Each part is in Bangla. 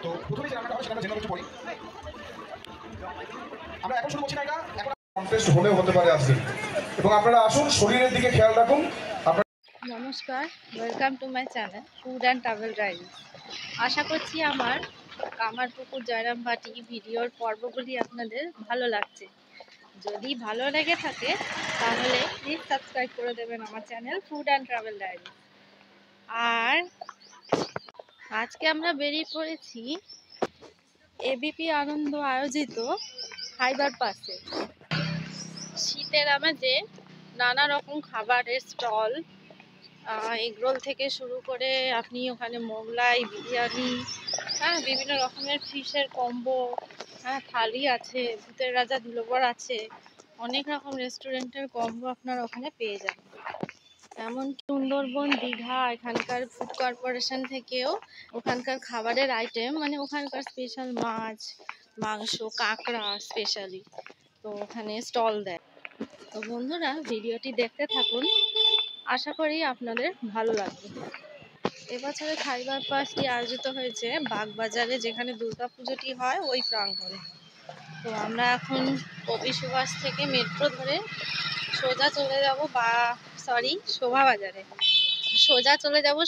তো প্রথমেই যে রান্নাটা হয় সেটা জেনে একটু পড়ি। আমরা এখন শুরু করছি না, এটা এখন কন্টেস্ট হলেও হতে পারে আজকে, এবং আপনারা আসুন, শরীরের দিকে খেয়াল রাখুন। নমস্কার, welcome to my channel food and travel diaries. আশা করছি আমার কামারপুকুর জয়রামবাটি ভিডিওর পর্বগুলি আপনাদের ভালো লাগছে। যদি ভালো লেগে থাকে তাহলে প্লিজ সাবস্ক্রাইব করে দেবেন আমার channel food and travel diaries. আর আজকে আমরা বেরিয়ে পড়েছি এবিপি আনন্দ আয়োজিত খাইবার পাসে। শীতের আমাজে নানা রকম খাবারের স্টল, এগরোল থেকে শুরু করে আপনি ওখানে মোগলাই, বিরিয়ানি, বিভিন্ন রকমের ফিশের কম্বো, থালি আছে, ভূতের রাজা দুলোবর আছে, অনেক রকম রেস্টুরেন্টের কম্বো আপনারা ওখানে পেয়ে যাবেন। এমনকি সুন্দরবন, দীঘা, এখানকার ফুড কর্পোরেশন থেকেও ওখানকার খাবারের আইটেম, মানে ওখানকার স্পেশাল মাছ, মাংস, কাঁকড়া স্পেশালি তো ওখানে স্টল দেয়। তো বন্ধুরা, ভিডিওটি দেখতে থাকুন, আশা করি আপনাদের ভালো লাগবে। এবছরে খাইবার পাসটি আয়োজিত হয়েছে বাগবাজারে, যেখানে দুর্গাপুজোটি হয় ওই প্রাঙ্গণে। তো আমরা এখন কবি সুভাষ থেকে মেট্রো ধরে সোজা চলে যাব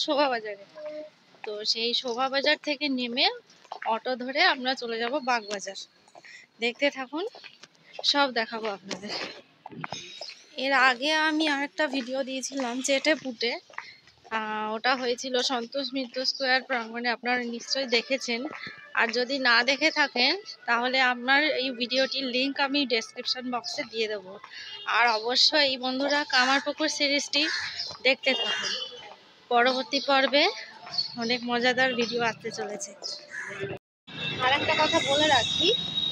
শোভাবাজারে। তো সেই শোভাবাজার থেকে নেমে অটো ধরে আমরা চলে যাব বাগবাজার। দেখতে থাকুন, সব দেখাবো আপনাদের। এর আগে আমি আরেকটা ভিডিও দিয়েছিলাম চেটে পুটে, ওটা হয়েছিল সন্তোষ মিত্র স্কোয়ার প্রাঙ্গণে, আপনারা নিশ্চয়ই দেখেছেন। আর যদি না দেখে থাকেন তাহলে আমার এই ভিডিওটির লিঙ্ক আমি ডেসক্রিপশন বক্সে দিয়ে দেবো। আর অবশ্যই এই বন্ধুরা কামারপুকুর সিরিজটি দেখতে থাকুন, পরবর্তী পর্বে অনেক মজাদার ভিডিও আসতে চলেছে। আর একটা কথা বলে রাখি,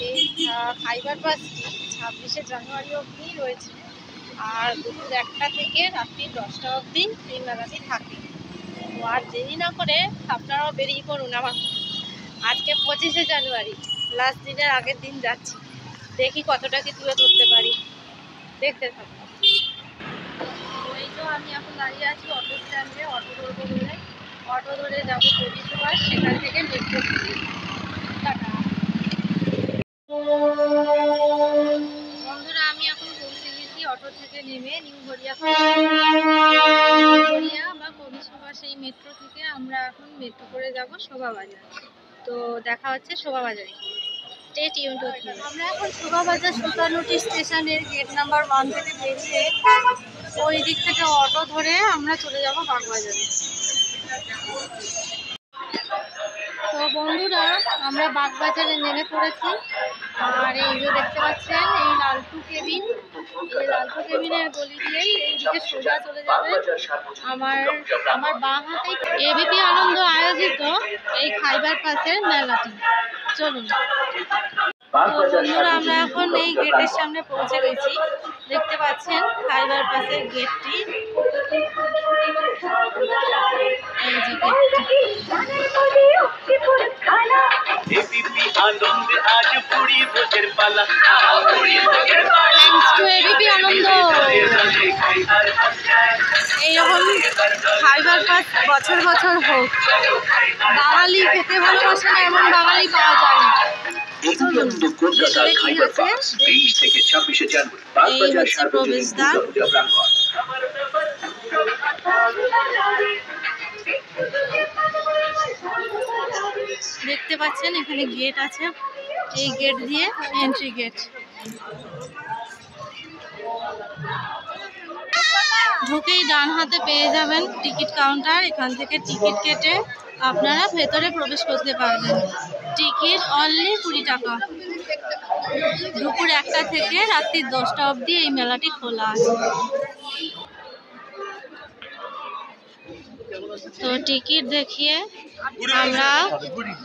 এই খাইবার পাসটি 26শে জানুয়ারি অবধি রয়েছে, আর দুপুর 1টা থেকে রাত্রি 10টা অবধি এই মেলাটি থাকে। তো আর দেরি না করে আপনারাও বেরিয়ে পড়ুন আমার। আজকে 25শে জানুয়ারি, লাস্ট দিনের আগের দিন যাচ্ছি, দেখি কতটা কি তুলে ধরতে পারি, দেখতে থাকুন। ওই তো আমি এখন দাঁড়িয়ে আছি অটো স্ট্যান্ডে, অটো ধরবো বলে। অটো ধরে যাবো কবি সুভাষ, সেখান থেকে মেট্রো। টাটা বন্ধুরা, আমি এখন পৌঁছে গেছি অটো থেকে নেমে নিউ গড়িয়া বা কবি সুভাষ, এই মেট্রো থেকে আমরা এখন মেট্রো করে যাব শোভাবাজার। তো দেখা হচ্ছে শোভাবাজারে। Stay tuned with me. আমরা এখন শোভাবাজার সুতানুটি স্টেশনের গেট নাম্বার 1 থেকে বেরিয়ে ওই দিক থেকে অটো ধরে আমরা চলে যাব বাগবাজারে। তো বন্ধুরা, আমরা বাগবাজারে নেমে পড়েছি। আর এই যে দেখতে পাচ্ছেন এই লালটু কেবিন, এই লালটু কেবিনের গলি দিয়েই এইদিকে সোজা চলে যাবে আমার বাঁ হাতেই এবিপি আনন্দ আয়োজিত এই খাইবার পাসের মেলাটি। চলুন। তো বন্ধুরা, আমরা এখন এই গেটের সামনে পৌঁছে গেছি। দেখতে পাচ্ছেন খাইবার পাসের গেটটি, এই যে গেটটি। থ্যাঙ্কস টু এবিপি আনন্দ। এইরকম খাইবার পাস বছর বছর হোক। বাঙালি খেতে ভালোবাসে না এমন বাঙালি পাওয়া যায় না। এই হচ্ছে প্রবেশদ্বার। দেখতে পাচ্ছেন এখানে গেট আছে, এই গেট দিয়ে এন্ট্রি গেট। ঢুকেই ডান হাতে পেয়ে যাবেন টিকিট কাউন্টার, এখান থেকে টিকিট কেটে আপনারা ভেতরে প্রবেশ করতে পারবেন। টিকিট অনলি 20 টাকা। দুপুর 1টা থেকে রাত্রি 10টা অবধি এই মেলাটি খোলা আছে। তো টিকিট দেখিয়ে আমরা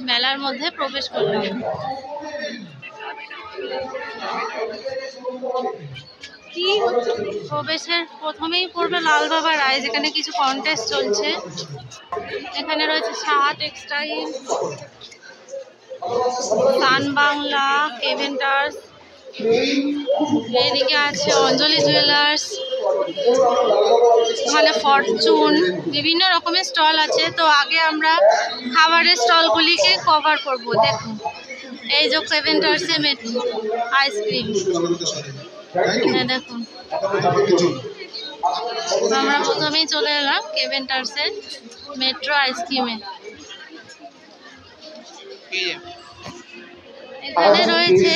মেলার মধ্যে প্রবেশ করলাম। প্রবেশের প্রথমেই পড়বে লাল বাবা রায়, যেখানে কিছু কন্টেস্ট চলছে। এখানে রয়েছে সাহা টেক্সটাইল, সান বাংলা, কেভেন্টার্স, এইদিকে আছে অঞ্জলি জুয়েলার্স, ওখানে ফরচুন, বিভিন্ন রকমের স্টল আছে। তো আগে আমরা খাবারের স্টলগুলিকে কভার করব। দেখুন এই যে কেভেন্টার্সে আইসক্রিম, দেখুন আমরা প্রথমেই চলে এলাম কেভেন্টার্সের মেট্রো আইসক্রিমে। এখানে রয়েছে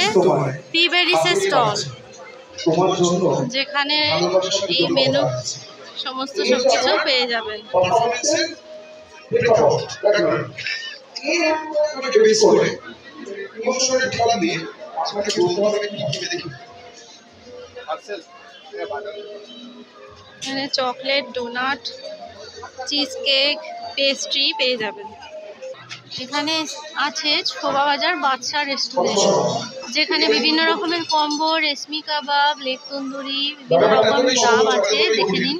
পিবেরিসের স্টল, যেখানে এই মেনু সমস্ত সবকিছু পেয়ে যাবেন। এখানে chocolate, donut, cheesecake, pastry পেয়ে যাবেন। এখানে আছে ছোবা বাজার বাদশা রেস্টুরেন্ট, যেখানে বিভিন্ন রকমের কম্বো, রেশমি কাবাব, লেক তন্দুরি, বিভিন্ন রকমের দাম আছে। দেখে নিন,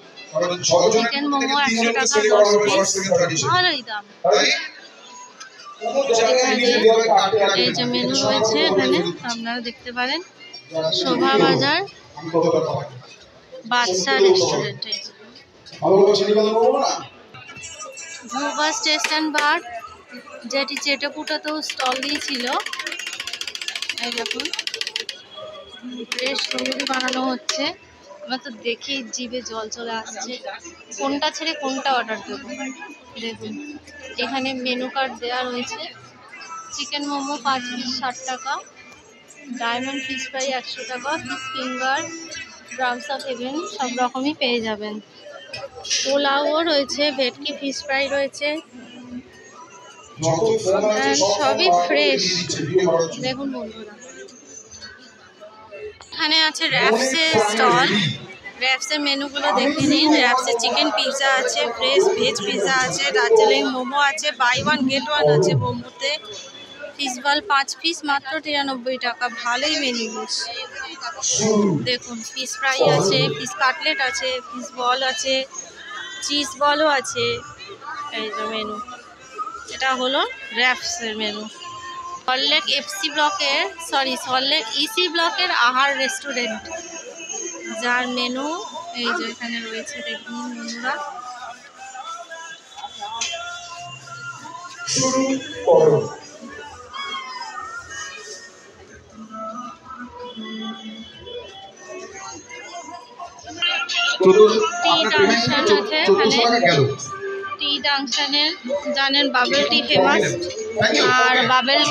চিকেন মোমো 100 টাকা 10 পিস, ভালোই দাম। এখানে এই যে মেনু রয়েছে, এখানে আপনারা দেখতে পারেন শোভা বাজার বাদশা রেস্টুরেন্ট। ভুবা স্টেশন বার, যেটি চেটেপুটাতেও স্টল দিয়েছিল। এই দেখুন বেশ তন্দুরি বানানো হচ্ছে। আমার তো দেখেই জিভে জল চলে আসছে, কোনটা ছেড়ে কোনটা অর্ডার দেবো। দেখুন এখানে মেনু কার্ড দেওয়া রয়েছে। চিকেন মোমো 5 পিস 60 টাকা, ডায়মন্ড ফিশ ফ্রাই 100 টাকা, fish finger, drums of haven সব রকমই পেয়ে যাবেন। পোলাও রয়েছে, ভেটকি ফিশ ফ্রাই রয়েছে, সবই ফ্রেশ। দেখুন বন্ধুরা, এখানে আছে র্যাপসের স্টল। র্যাপসের মেনুগুলো দেখে নিন। র্যাপসের চিকেন পিৎজা আছে, ফ্রেশ ভেজ পিৎজা আছে, দার্জিলিং মোমো আছে, বাই ওয়ান গেট ওয়ান আছে মোমোতে। ফিশ বল 5 পিস মাত্র 93 টাকা, ভালোই মেনু। দেখুন ফিশ ফ্রাই আছে, ফিশ কাটলেট আছে, ফিশ বল আছে, চিজ বলও আছে। এই যে মেনু, এটা হলো র্যাপসের মেনু। সল্টলেক সল্টলেক ইসি ব্লকের আহার রেস্টুরেন্ট, যার মেনু এই যে এখানে রয়েছে। দেখুন বন্ধুরা, টি জাংশন আছে এখানে। টি জাংশনের জানেন বাবল টি ফেমাস, আর বাবল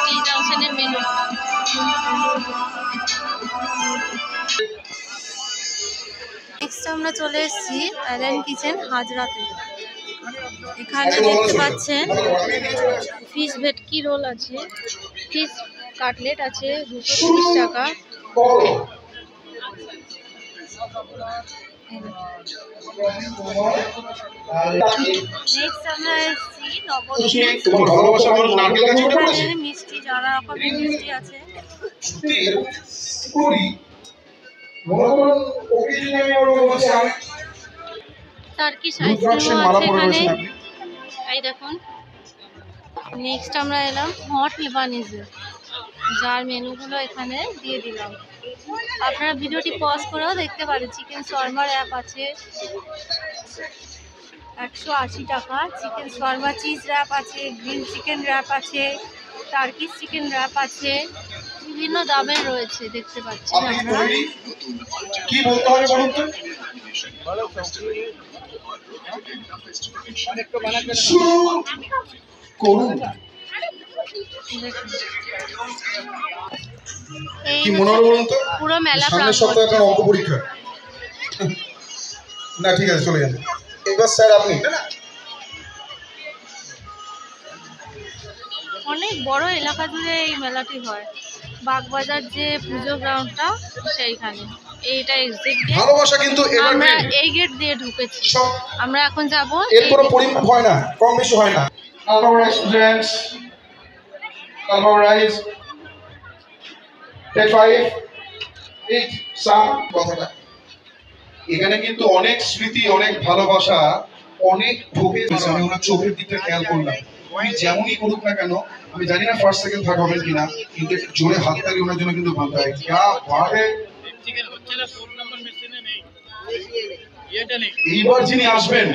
টি জাংশনের মেনু। নেক্সট আমরা চলে এসেছি আইল্যান্ড কিচেন হাজরাতে। এখানে দেখতে পাচ্ছেন ফিশ ভেটকি রোল আছে, ফিশ কাটলেট আছে 230 টাকা। নেক্সট আমরা এসেছি নবদ্বীপের মিষ্টি, যারা রকমের মিষ্টি আছে। টার্কিশ আইসক্রিমও আছে এখানে, এই দেখুন। নেক্সট আমরা এলাম হট লেবানিজে, যার মেনুগুলো এখানে দিয়ে দিলাম। আপনারা ভিডিওটি পজ করেও দেখতে পারেন। চিকেন শর্মার অ্যাপ আছে 180 টাকা, চিকেন শর্মা চিজ র্যাপ আছে, গ্রিন চিকেন র্যাপ আছে, টার্কিশ চিকেন র্যাপ আছে, বিভিন্ন দামের রয়েছে দেখতে পাচ্ছেন আপনারা। কি বলতে হবে বলুন তো? কি মনে হলো বলুন তো? পুরো মেলা সামনের সপ্তাহে আপনার অঙ্ক পরীক্ষা। না ঠিক আছে, চলে যান এবার স্যার। আপনি অনেক বড় এলাকা জুড়ে এই মেলাটি হয়। বাগবাজার যে পুজো গ্রাউন্ডটা সেইখানে, এইটা এক্সিট গেট। ভালোবাসা কিন্তু আমরা এই গেট দিয়ে ঢুকেছি। আমরা এখন যাব। এর কোনো পরিমাপ হয় না, কম বেশি হয় না। Alpha students, Alpha rise, take 5, 8, some কথাটা। এখানে কিন্তু অনেক স্মৃতি, অনেক ভালোবাসা, অনেক ঢোকে। আমি ওনার চোখের দিকটা খেয়াল করলাম। উনি যেমনই করুক না কেন, আমি জানি না ফার্স্ট সেকেন্ড থার্ড হবেন কিনা, কিন্তু একটু জোরে হাততালি ওনার জন্য কিন্তু বলতে হয়। ক্যা বাত হ্যায়। এইবার যিনি আসবেন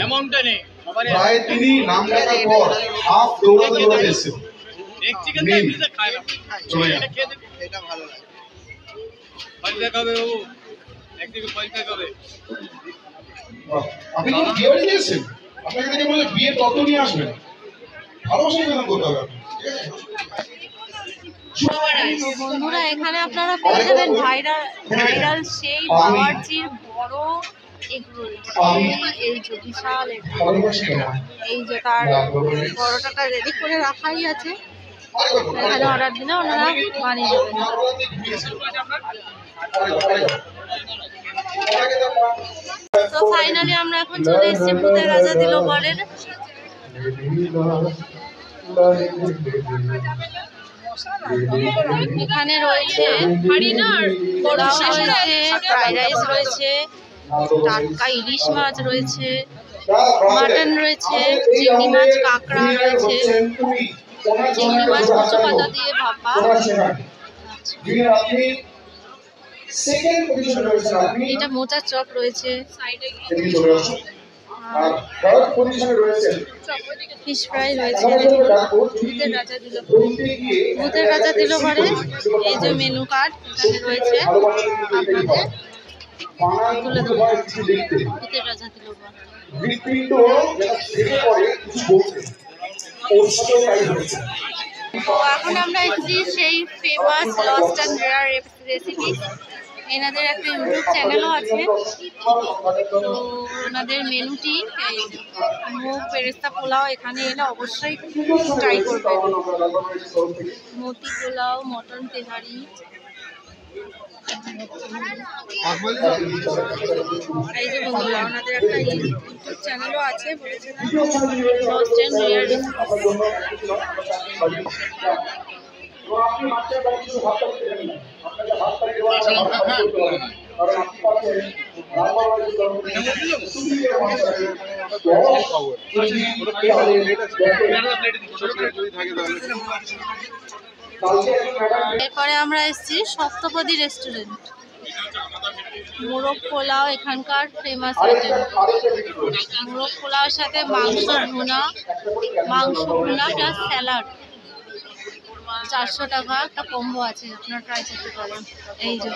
প্রায় তিনি নাম ডাকার পর হাফ দৌড়াতে দৌড়াতে এসেছেন। চলে যান। আপনি কি বিয়ে বাড়ি গিয়েছেন? আপনাকে দেখে বলে বিয়ের তত্ত্ব নিয়ে আসবেন। ভালোবাসা নিবেদন করতে হবে। তো বন্ধুরা, এখানে আপনারা পেয়ে যাবেন ভাইরাল সেই বাওয়ার্চির বড় এগ রোল। এই যে বিশাল egg roll। এই যে তার পরোটাটা রেডি করে রাখাই আছে, এখানে অর্ডার দিলে ওনারা বানিয়ে দেবেন। তো ফাইনালি আমরা এখন চলে এসেছি ভূতের রাজা দিল বরের। এখানে রয়েছে পোলাও রয়েছে, ফ্রাইড রাইস রয়েছে, টাটকা ইলিশ মাছ রয়েছে, মাটন রয়েছে, চিংড়ি মাছ, কাঁকড়া রয়েছে, চিংড়ি মাছ কচু পাতা দিয়ে ভাপা, এটা মোচার চপ রয়েছে, ফিশ ফ্রাই রয়েছে। ভূতের রাজা দিল ঘরে এই যে মেনু কার্ড এখানে রয়েছে, আপনাদের তুলে দেবো। ভূতের রাজা দিল ঘর। তো এখন আমরা এসেছি সেই famous lost and rare recipe. এনাদের একটা ইউটিউব চ্যানেলও আছে। তো ওনাদের মেনুটি এই মুগ পেরেস্তা পোলাও, এখানে এলে অবশ্যই ট্রাই করবেন। মতি পোলাও, মটন তেহারি, এই যে বন্ধুরা ওনাদের একটা ইউটিউব চ্যানেলও আছে, বলেছিলাম লস্ট অ্যান্ড রেয়ার এরপরে আমরা এসেছি সপ্তপদী রেস্টুরেন্ট। মোরগ পোলাও এখানকার ফেমাস আইটেম। মোরগ পোলাওর সাথে মাংস ভুনা প্লাস স্যালাড। 400 টাকা একটা কম্বো আছে, আপনারা ট্রাই করতে পারেন। এই যে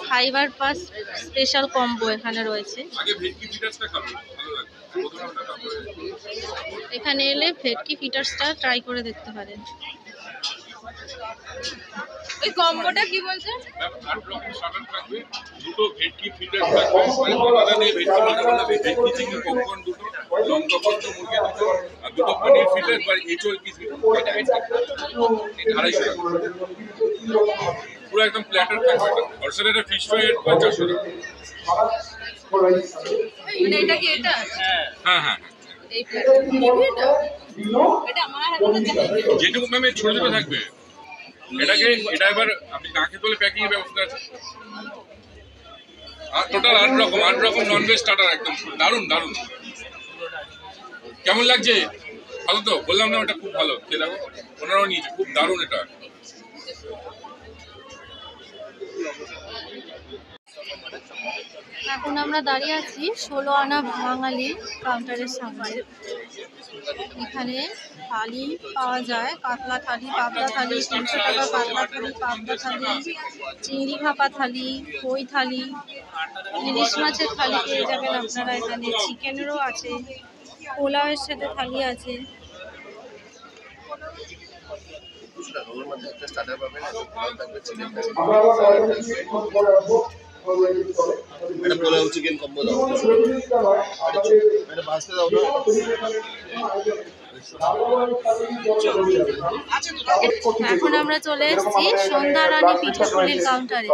ফাইবার পাস স্পেশাল কম্বো এখানে রয়েছে। এখানে এলে ভেটকি ফিটার্সটা ট্রাই করে দেখতে পারেন। এই কম্বোটা কি বলছেন? 8 রকম স্টার্টার থাকবে, দুটো ভেটকি ফিটার্স থাকবে, মানে আলাদা নেই, ভেটকি মানে বানাবে, ভেটকি চিকেন পপকর্ন দুটো, লঙ্কা পঞ্চ মুরগি দুটো, আর দুটো পনির ফিটার্স বা এচওএল পিস দুটো, এটা 250 টাকা। পুরো একদম প্ল্যাটার থাকবে। আর স্যার এটা ফিশ ফ্রাই 400 টাকা। মানে এটা কি এটা? হ্যাঁ হ্যাঁ এই প্ল্যাটার নিবি এটা? এটা আমার হাতে যেটুকু ম্যাম ছোট ছোট থাকবে। এটা এবার আপনি না খেতে বলে প্যাকিং এর ব্যবস্থা আছে। আর টোটাল 8 রকম ননভেজ স্টার্টার, একদম দারুণ। কেমন লাগছে? ভালো তো? বললাম না ওটা খুব ভালো, খেয়ে দেখো। ওনারাও নিয়েছে, খুব দারুণ এটা। এখন আমরা দাঁড়িয়ে আছি 16 আনা বাঙালি কাউন্টারের সামনে। এখানে থালি পাওয়া যায়, কাতলা থালি, পাবদা থালি, 300 টাকা কাতলা থালি, পাবদা থালি, চিংড়ি ভাপা থালি, কই থালি, ইলিশ মাছের থালি পেয়ে যাবেন আপনারা এখানে। চিকেনেরও আছে, পোলাওয়ের সাথে থালি আছে। এটা পোলাও চিকেন কম্বো দাও, এটা ভাজতে দাও না। এখন আমরা চলে এসেছি সন্ধ্যারানী পিঠাপুলির কাউন্টারে।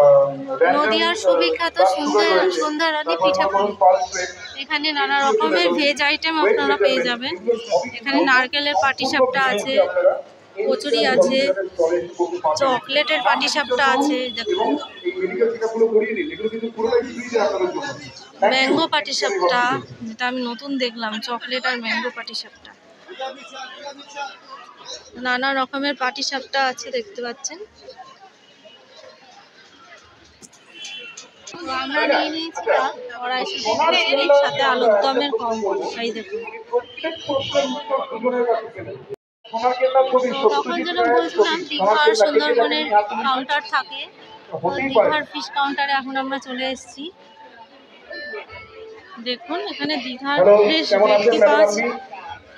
নদিয়ার সুবিখ্যাত সন্ধ্যারানী পিঠাপুলি। এখানে নানা রকমের ভেজ আইটেম আপনারা পেয়ে যাবেন। এখানে নারকেলের পাটিসাপটা আছে, কচুরি আছে, চকলেটের পাটিসাপটা আছে, দেখুন ম্যাঙ্গো পাটিসাপটা, যেটা আমি নতুন দেখলাম, চকলেট আর ম্যাঙ্গো পাটিসাপটা। নানা রকমের পাটিসাপটা আছে দেখতে পাচ্ছেন। তো আমরা নিয়ে নিয়েছিলাম 250 খিচুড়ি সাথে আলুর দমের কম্বো। এই দেখুন। তো তখন যেটা বলছিলাম দীঘার সুন্দরবনের কাউন্টার থাকে, তো দীঘার ফিশ কাউন্টারে এখন আমরা চলে এসেছি। দেখুন এখানে দীঘার ফ্রেশ ভেটকি মাছ,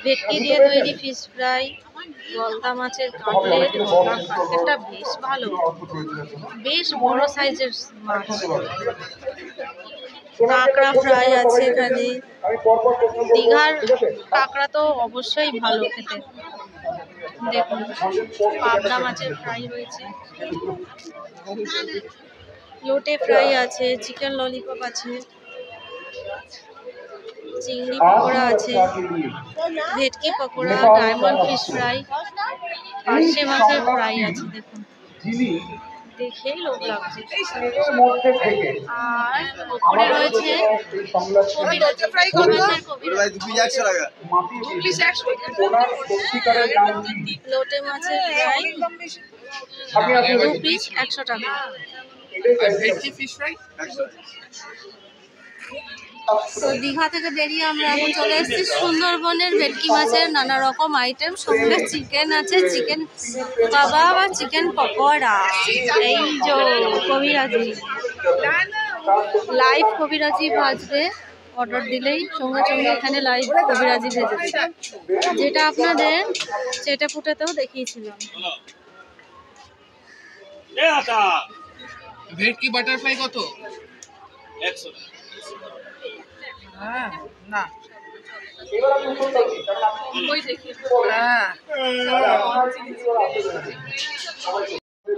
ভেটকি দিয়ে তৈরি ফিশ ফ্রাই, গলদা মাছের কাটলেট, এটা বেশ ভালো, বেশ বড় সাইজের মাছ। কাঁকড়া ফ্রাই আছে এখানে। দীঘার কাঁকড়া তো অবশ্যই ভালো খেতে। দেখুন পাবদা মাছের ফ্রাই রয়েছে, লোটে ফ্রাই আছে, চিকেন ললিপপ আছে, চিংড়ি পকোড়া আছে, ভেটকি পকোড়া, ডায়মন্ড ফিশ ফ্রাই, পার্শে মাছের ফ্রাই আছে। দেখুন দেখেই লোভ লাগছে। আর ওপরে রয়েছে লোটে মাছের ফ্রাই, 2 পিস 100 টাকা। তো দীঘা থেকে বেরিয়ে আমরা এখন চলে এসেছি সুন্দরবনের ভেটকি মাছের নানা রকম আইটেম, সঙ্গে চিকেন আছে, চিকেন কাবাব আর চিকেন পকোড়া। এই যে কবিরাজি, লাইভ কবিরাজি ভাজবে, অর্ডার দিলেই সঙ্গে সঙ্গে এখানে লাইভ কবিরাজি ভেজে দেবে, যেটা আপনাদের চেটে ফুটেতেও দেখিয়েছিলাম। ভেটকি বাটারফ্লাই কত? 100। হ্যাঁ না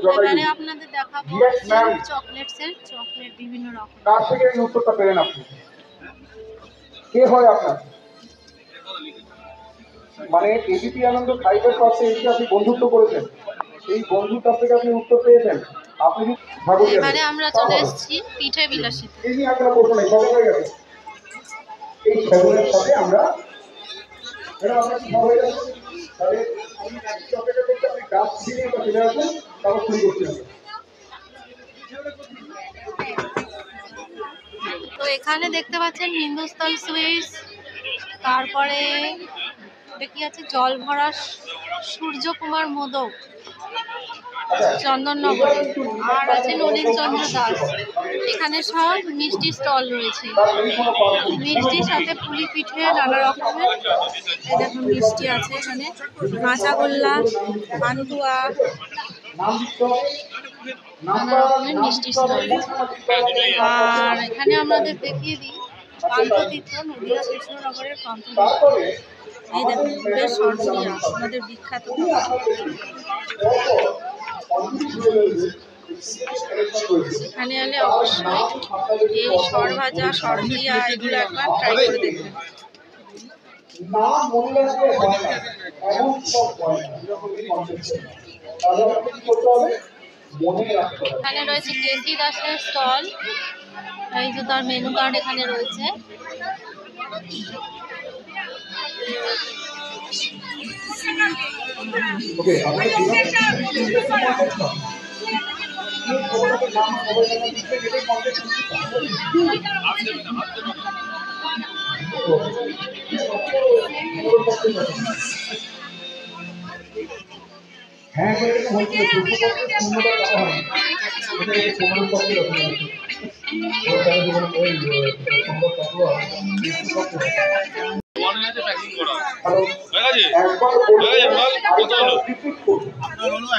এবারে আপনাদের দেখাবো চকলেটসের, চকলেট বিভিন্ন রকম। কার থেকে এই উত্তরটা পেলেন আপনি? কে হয় আপনার? মানে এবিপি আনন্দ খাইবার কাছে এসে আপনি বন্ধুত্ব করেছেন, এই বন্ধুত্ব থেকে আপনি উত্তর পেয়েছেন। আপনি এবারে আমরা চলে এসেছি পিঠে বিলাসিতে। এই নিয়ে একটা প্রশ্ন নেই, সবাই হয়ে গেছে। এই খবরের সাথে আমরা আপনার কি হয়ে গেছে, তাহলে চকলেটটা করতে আপনি গাছ ছিঁড়ে বা চলে আসবেন, তারপর শুরু করতে হবে। তো এখানে দেখতে পাচ্ছেন হিন্দুস্তান সুইটস, তারপরে দেখি আছে জল ভরা সূর্যকুমার মোদক চন্দননগরে, আর আছে নলিন চন্দ্র দাস। এখানে সব মিষ্টি স্টল রয়েছে, মিষ্টির সাথে পুলি পিঠে নানা রকমের। এই দেখুন মিষ্টি আছে এখানে, কাঁচাগোল্লা, পান্তুয়া, নানা রকমের মিষ্টি স্টল। আর এখানে আমাদের দেখিয়ে দিই পান্তুতীর্থ, নদীয়া কৃষ্ণনগরের পান্তুতীর্থ। এই দেখুন বেশ সরপুরিয়া, আমাদের বিখ্যাত। এখানে এলে অবশ্যই এই সরভাজা, সরপুরিয়া এগুলো একবার ট্রাই করে দেখবেন। এখানে রয়েছে কেসি দাসের স্টল, এই যে তার মেনু কার্ড এখানে রয়েছে। হ্যাঁ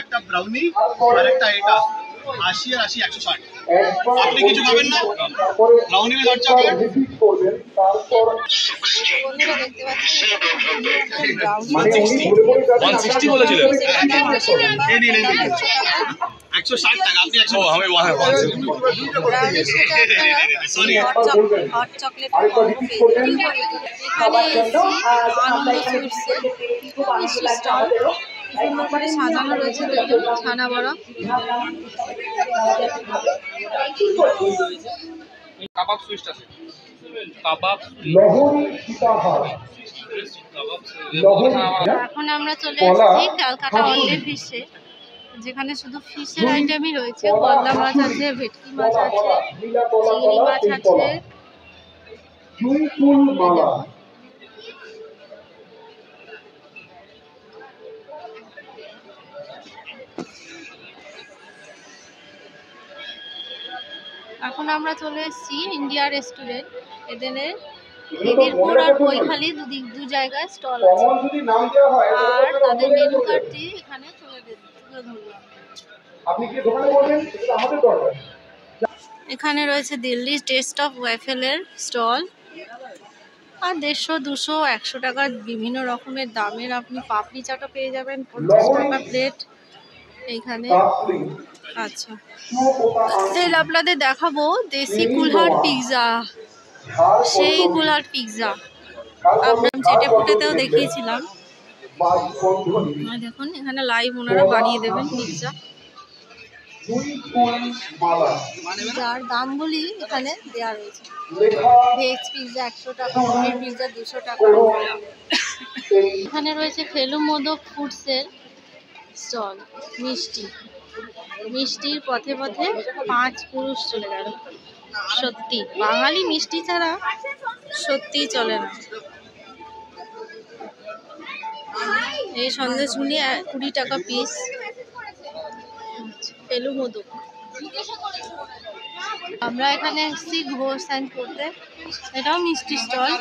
একটা ব্রাউনি আর একটা এটা 80 আর 80 160। আপনি কিছু খাবেন না? ব্রাউনি আর চকলেট বন্ধুরা দেখতে পাচ্ছেন 160 বলেছিলেন। 160 টাকা, আপনি 100। আমি সরি হট চকলেট এখানে আনন্দ সুইটসে মিষ্টি স্টল, সুন্দর করে সাজানো রয়েছে। দেখুন ছানা বড়া, কাবাব সুইট আছে, কাবাব লহরী সীতাহার লবণ, এখন আমরা চলে কলা, এসেছি ক্যালকাটা হাঁসুলি। অনলি ফিশে, যেখানে শুধু ফিশের আইটেমই রয়েছে। গলদা মাছ আছে, ভেটকি মাছ আছে, নীলা কলা, চিংড়ি মাছ সেই আছে। কলা। জুঁই ফুল মালা, এখন আমরা চলে এসেছি ইন্ডিয়া রেস্টুরেন্ট। এদের খিদিরপুর আর বৈখালি দু জায়গায় স্টল আছে, কমন যদি নাম দেওয়া হয় আর তাদের মেনু কার্ডটি এখানে তুলে ধরলাম। আপনি কি দোকানে বলবেন এটা আমাদের দরকার। এখানে রয়েছে দিল্লি টেস্ট অফ ওয়াফেলের স্টল, আর 150, 200, 100 টাকার বিভিন্ন রকমের দামের আপনি পাপড়ি চাটও পেয়ে যাবেন, 50 টাকা প্লেট এইখানে। কাপড়ি, আচ্ছা, শুয়োপোকা তেল আপনাদের দেখাবো দেশি কুলহার পিৎজা, ঝাল সেই কচুরি, কুলহার পিৎজা তারপর আমরা চেটে পুটেতেও দেখিয়েছিলাম। বাজ বন্ধনী, আর দেখুন এখানে লাইভ ওনারা বানিয়ে দেবেন পিৎজা, জুঁই ফুল মালা, যার দামগুলি এখানে দেওয়া রয়েছে। লেখা ভেজ পিৎজা 100 টাকা, পনির পিৎজা 200 টাকা। করো এই এখানে রয়েছে ফেলু মোদক ফুডসের স্টল, মিষ্টির পথে পথে 5 পুরুষ চলে গেল। সত্যি বাঙালি মিষ্টি ছাড়া সত্যিই চলে না। এই সন্দেশগুলি 20 টাকা পিস। ফেলু মোদক। আমরা এখানে এসেছি ঘোষ সাইন করতে, এটাও মিষ্টি স্টল,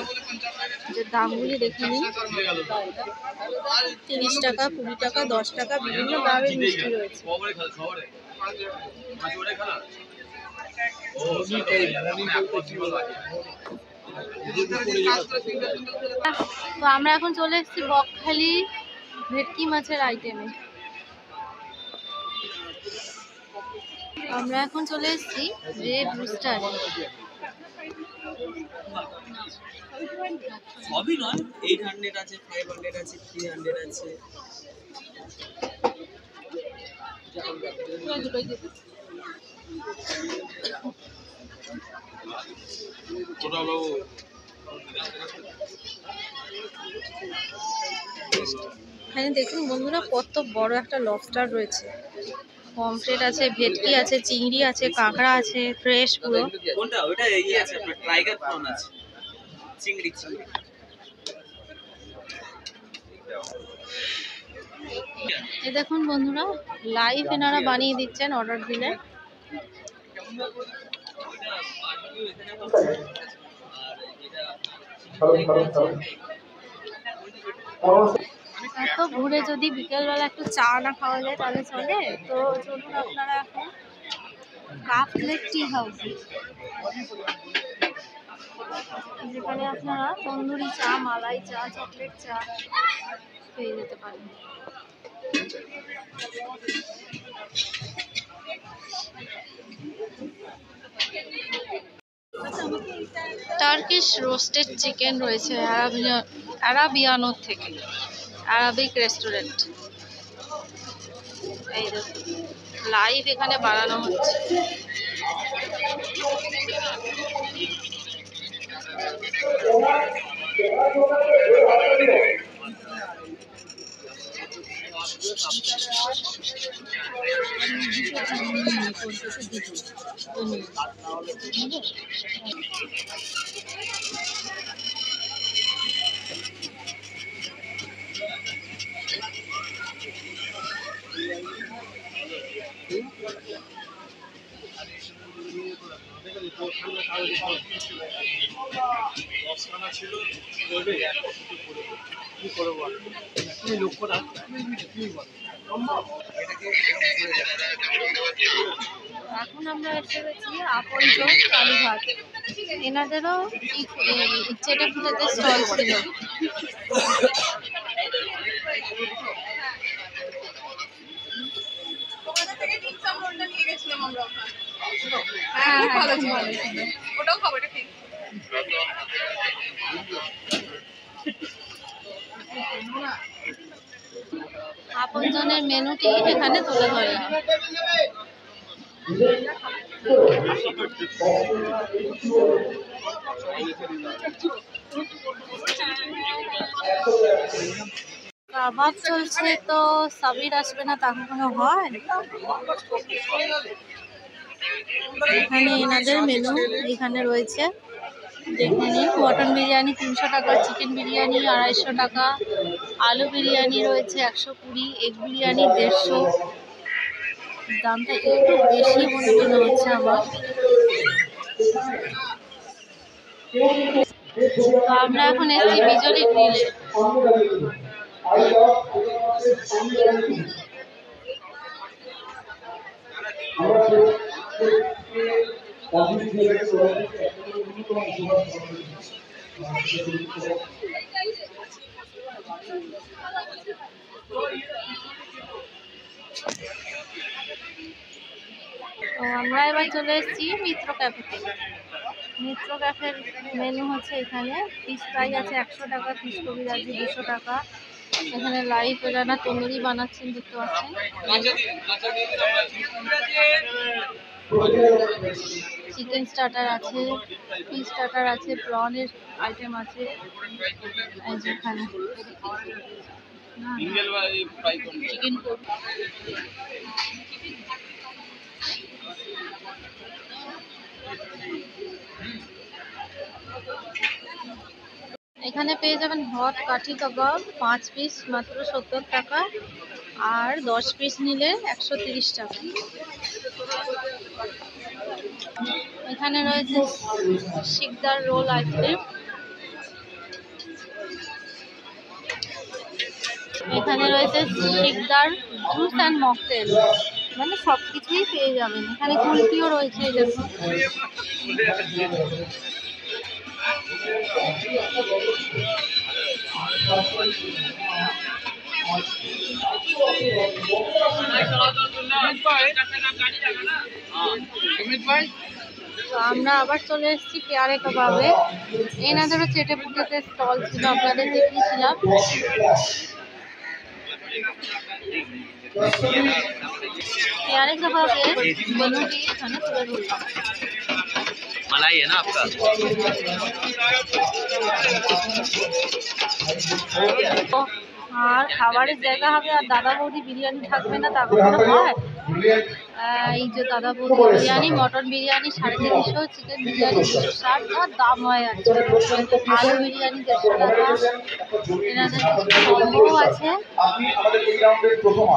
যে দামগুলি দেখে নিন। 30 টাকা, 20 টাকা, 10 টাকা, বিভিন্ন দামের মিষ্টি রয়েছে। তো আমরা এখন চলে এসেছি বকখালি ভেটকি মাছের আইটেমে। আমরা এখন চলে এসেছি রেড রুস্টার। সবই নয়, 800 আছে, 500 আছে, 300 আছে। এখানে দেখুন বন্ধুরা কত বড় একটা লবস্টার রয়েছে, পমফ্রেট আছে, ভেটকি আছে, চিংড়ি আছে, কাঁকড়া আছে, ফ্রেশ পুরো। কোনটা? ওটা এই আছে, আপনার টাইগার প্রন আছে, চিংড়ি। এই দেখুন বন্ধুরা লাইভ এনারা বানিয়ে দিচ্ছেন অর্ডার দিলে। এত ঘুরে যদি বিকেলবেলা একটু চা না খাওয়া যায় তাহলে চলে। তো চলুন আপনারা এখন কাপলেট টি হাউস, যেখানে আপনারা তন্দুরি চা, মালাই চা, চকলেট চা পেয়ে যেতে পারেন। টার্কিশ রোস্টেড চিকেন রয়েছে আরাবিয়ানোর থেকে, আরাবিক রেস্টুরেন্ট। এই দেখুন লাইভ এখানে বানানো হচ্ছে। এখন আমরা এসে গেছি আপনজন কালীঘাট, এনাদেরও চেটে পুটেতে স্টল ছিল। আপনজনের মেনুটি এখানে তুলে ধরলাম। কাবাব চলছে, তো সাবির আসবে না তা কখনো হয়? এখানে এনাদের মেনু এখানে রয়েছে, দেখে নিন। মটন বিরিয়ানি 300 টাকা, চিকেন বিরিয়ানি 250 টাকা, আলু বিরিয়ানি রয়েছে 120, এগ বিরিয়ানি 150। দামটা একটু বেশি মনে হচ্ছে আমার। তো আমরা এখন এসেছি বিজলি গ্রিলে। তো আমরা এবার চলে এসেছি মিত্র ক্যাফেতে। মিত্র ক্যাফের মেনু হচ্ছে এখানে ফিশ ফ্রাই আছে 100 টাকা, ফিশ কবির আছে 200 টাকা। এখানে লাইভ এরানা তন্দুরি বানাচ্ছেন, দেখতে পাচ্ছেন। চিকেন স্টার্টার আছে, ফিশ স্টার্টার আছে, প্রনের আইটেম আছে। এই যে এখানে চিকেন এখানে পেয়ে যাবেন হট কাঠি কাবাব 5 পিস মাত্র 70 টাকা, আর 10 পিস নিলে 130 টাকা। এখানে রয়েছে শিকদার রোল আইসক্রিম। এখানে রয়েছে শিকদার জুস অ্যান্ড মকটেল, মানে সব কিছুই পেয়ে যাবেন। এখানে কুলফিও রয়েছে, এই দেখুন। তো আমরা আবার চলে এসেছি পেয়ারে কাবাবে। এনাদেরও চেটে পুটেতে স্টল ছিল, আপনাদের দেখিয়েছিলাম। पेयारे कबाब मेनूटी एखाने तुले धरलाम। मलाई है ना आपका? আর খাবারের জায়গা হবে, আর দাদা বৌদি বিরিয়ানি থাকবে না তা কখনো হয়? এই যে দাদা বৌদি বিরিয়ানি, মটন বিরিয়ানি 350, চিকেন বিরিয়ানি 260, আর দাম হয় আছে। আলু বিরিয়ানি 150 টাকা। এনাদের কম্বো আছে। আপনি আমাদের এই রাউন্ডের প্রথম।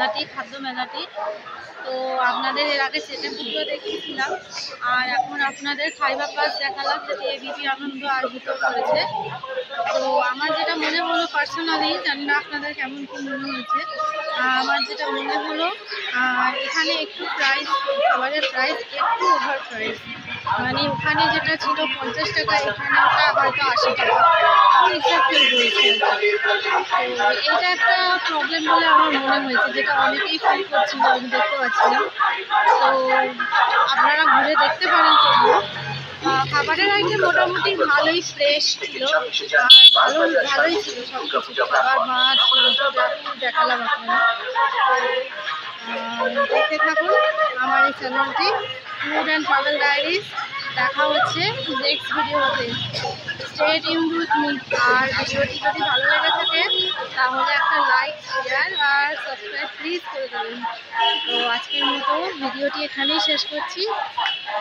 মেলাটি, খাদ্য মেলাটি। তো আপনাদের এর আগে সেটেপগুলো দেখিয়েছিলাম, আর এখন আপনাদের খাইবা পাস দেখালাম, যেটি এবিপি আনন্দ আয়োজিত করেছে। তো আমার যেটা মনে হলো পার্সোনালি, জানি না আপনাদের কেমন কী মনে হয়েছে, আমার যেটা মনে হলো এখানে একটু প্রাইস, খাবারের প্রাইস একটু ওভার প্রাইস। মানে ওখানে যেটা ছিল 50 টাকা, এখানে ওটা হয়তো 80 টাকা, আমি এক্সাক্টলি বলছি। তো এইটা একটা প্রবলেম বলে আমার মনে হয়েছে, যেটা অনেকেই ফিল করছিল, আমি দেখতে পাচ্ছিলাম। তো আপনারা ঘুরে দেখতে পারেন। তবুও খাবারের আইটেম মোটামুটি ভালোই ফ্রেশ ছিল, আর ভালোই ছিল সব কিছু। খাবার, মাছ, মাংস দেখালাম আপনারা। দেখতে থাকুন আমার এই চ্যানেলটি ফুড অ্যান্ড ট্রাভেল ডায়েরিজ। দেখা হচ্ছে নেক্সট ভিডিওতে। Stay tuned with me. আর ভিডিওটি যদি ভালো লেগে থাকে তাহলে একটা লাইক, শেয়ার আর সাবস্ক্রাইব প্লিজ করে দেবেন। তো আজকের মতো ভিডিওটি এখানেই শেষ করছি।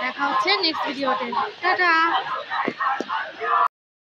দেখা হচ্ছে নেক্সট ভিডিওতে। টাটা।